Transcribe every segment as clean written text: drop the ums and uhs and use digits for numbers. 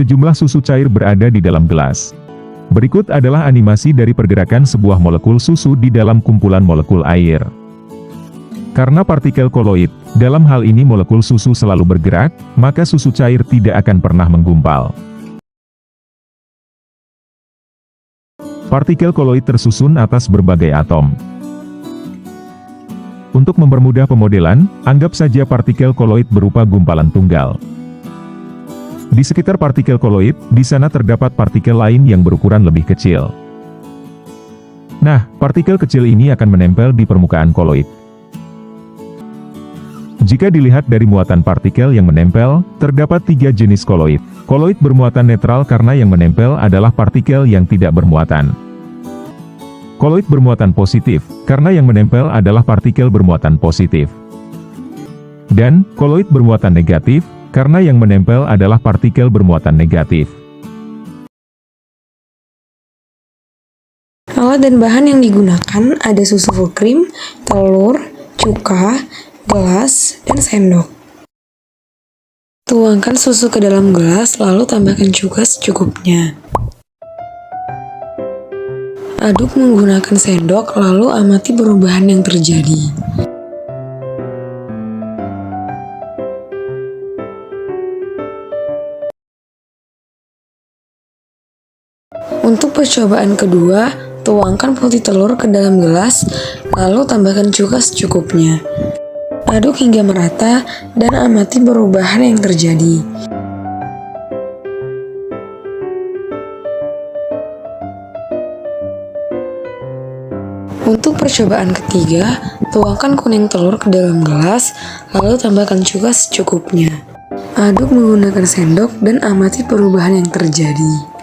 Sejumlah susu cair berada di dalam gelas. Berikut adalah animasi dari pergerakan sebuah molekul susu di dalam kumpulan molekul air. Karena partikel koloid, dalam hal ini molekul susu selalu bergerak, maka susu cair tidak akan pernah menggumpal. Partikel koloid tersusun atas berbagai atom. Untuk mempermudah pemodelan, anggap saja partikel koloid berupa gumpalan tunggal. Di sekitar partikel koloid, di sana terdapat partikel lain yang berukuran lebih kecil. Nah, partikel kecil ini akan menempel di permukaan koloid. Jika dilihat dari muatan partikel yang menempel, terdapat 3 jenis koloid. Koloid bermuatan netral karena yang menempel adalah partikel yang tidak bermuatan. Koloid bermuatan positif, karena yang menempel adalah partikel bermuatan positif. Dan, koloid bermuatan negatif, karena yang menempel adalah partikel bermuatan negatif. Alat dan bahan yang digunakan ada susu full cream, telur, cuka, gelas, dan sendok. Tuangkan susu ke dalam gelas, lalu tambahkan cuka secukupnya. Aduk menggunakan sendok, lalu amati perubahan yang terjadi. Untuk percobaan kedua, tuangkan putih telur ke dalam gelas, lalu tambahkan cuka secukupnya. Aduk hingga merata dan amati perubahan yang terjadi. Untuk percobaan ketiga, tuangkan kuning telur ke dalam gelas, lalu tambahkan cuka secukupnya. Aduk menggunakan sendok dan amati perubahan yang terjadi.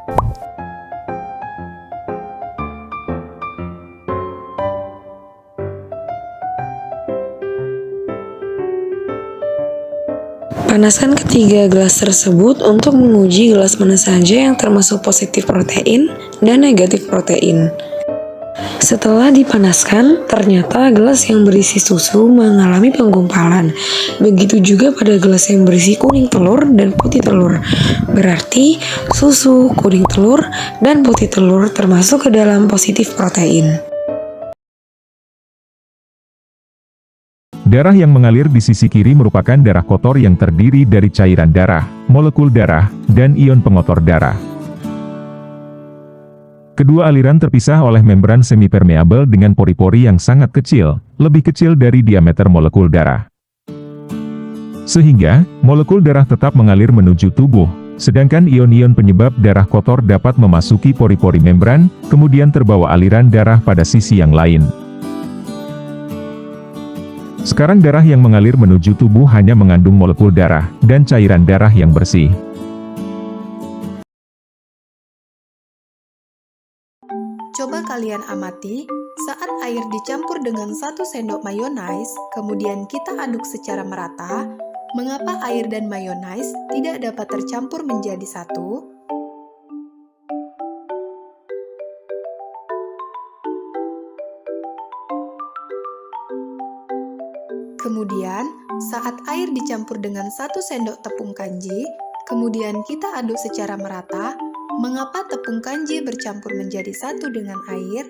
Panaskan ketiga gelas tersebut untuk menguji gelas mana saja yang termasuk positif protein dan negatif protein. Setelah dipanaskan, ternyata gelas yang berisi susu mengalami penggumpalan. Begitu juga pada gelas yang berisi kuning telur dan putih telur. Berarti susu, kuning telur, dan putih telur termasuk ke dalam positif protein. Darah yang mengalir di sisi kiri merupakan darah kotor yang terdiri dari cairan darah, molekul darah, dan ion pengotor darah. Kedua aliran terpisah oleh membran semipermeabel dengan pori-pori yang sangat kecil, lebih kecil dari diameter molekul darah. Sehingga, molekul darah tetap mengalir menuju tubuh, sedangkan ion-ion penyebab darah kotor dapat memasuki pori-pori membran, kemudian terbawa aliran darah pada sisi yang lain. Sekarang darah yang mengalir menuju tubuh hanya mengandung molekul darah, dan cairan darah yang bersih. Coba kalian amati, saat air dicampur dengan 1 sendok mayonnaise, kemudian kita aduk secara merata, mengapa air dan mayonnaise tidak dapat tercampur menjadi satu? Kemudian, saat air dicampur dengan 1 sendok tepung kanji, kemudian kita aduk secara merata, mengapa tepung kanji bercampur menjadi satu dengan air?